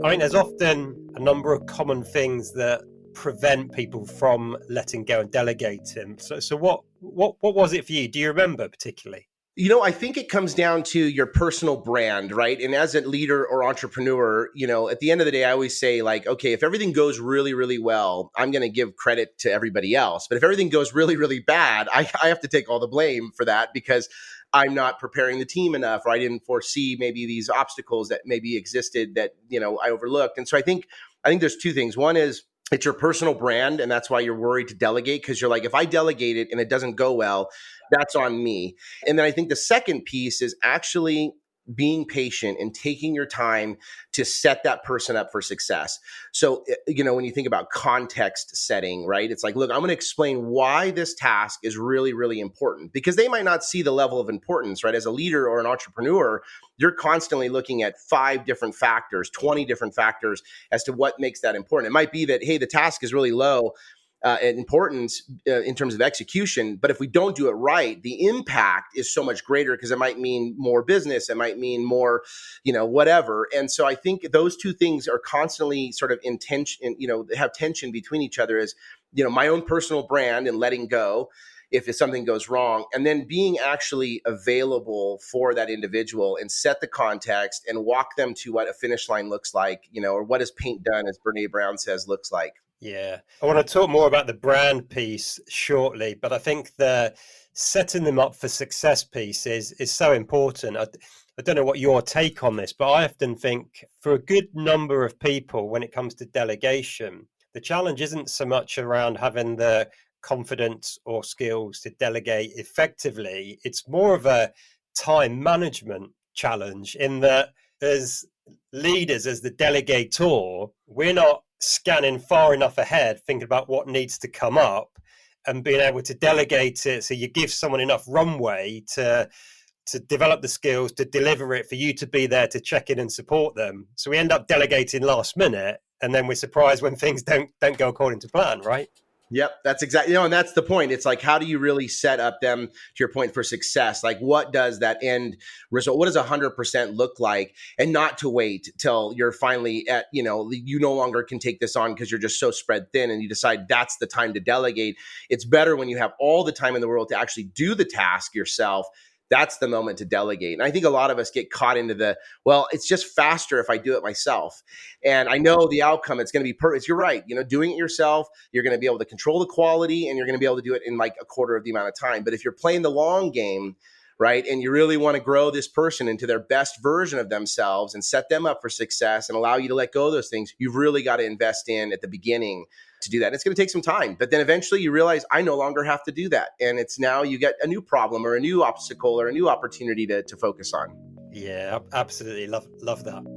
I think there's often a number of common things that prevent people from letting go and delegating. So what was it for you? Do you remember particularly? I think it comes down to your personal brand, right? And as a leader or entrepreneur, at the end of the day, I always say, like, okay, if everything goes really, really well, I'm going to give credit to everybody else. But if everything goes really, really bad, I have to take all the blame for that because I'm not preparing the team enough, or I didn't foresee maybe these obstacles that maybe existed that, I overlooked. And so I think there's two things. One is, it's your personal brand, and that's why you're worried to delegate, because you're like, if I delegate it and it doesn't go well, that's on me. And then I think the second piece is actually being patient and taking your time to set that person up for success. So, when you think about context setting, right? It's like, look, I'm going to explain why this task is really, really important, because they might not see the level of importance, right? As a leader or an entrepreneur, you're constantly looking at 5 different factors, 20 different factors as to what makes that important. It might be that, hey, the task is really low importance in terms of execution. But if we don't do it right, the impact is so much greater, because it might mean more business. It might mean more, whatever. And so I think those two things are constantly sort of in tension, have tension between each other, as, my own personal brand and letting go if something goes wrong, and then being actually available for that individual and set the context and walk them to what a finish line looks like, or what is paint done, as Brene Brown says, looks like. Yeah, I want to talk more about the brand piece shortly, but I think the setting them up for success piece is so important. I don't know what your take on this, but I often think for a good number of people, when it comes to delegation, the challenge isn't so much around having the confidence or skills to delegate effectively. It's more of a time management challenge, in that as leaders, as the delegator, we're not scanning far enough ahead, thinking about what needs to come up and being able to delegate it. So you give someone enough runway to develop the skills, to deliver it, for you to be there to check in and support them. So we end up delegating last minute, and then we're surprised when things don't go according to plan, right? Yep, that's exactly, and that's the point. It's like, how do you really set up them, to your point, for success? Like, what does that end result, what does 100% look like? And not to wait till you're finally at, you no longer can take this on because you're just so spread thin, and you decide that's the time to delegate. It's better when you have all the time in the world to actually do the task yourself. That's the moment to delegate. And I think a lot of us get caught into well, it's just faster if I do it myself. And I know the outcome, it's going to be perfect. You're right. Doing it yourself, you're going to be able to control the quality, and you're going to be able to do it in like a quarter of the amount of time. But if you're playing the long game, right, and you really want to grow this person into their best version of themselves and set them up for success and allow you to let go of those things, you've really got to invest in at the beginning to do that. And it's going to take some time, but then eventually you realize, I no longer have to do that. And it's now you get a new problem or a new obstacle or a new opportunity to focus on. Yeah, absolutely. Love that.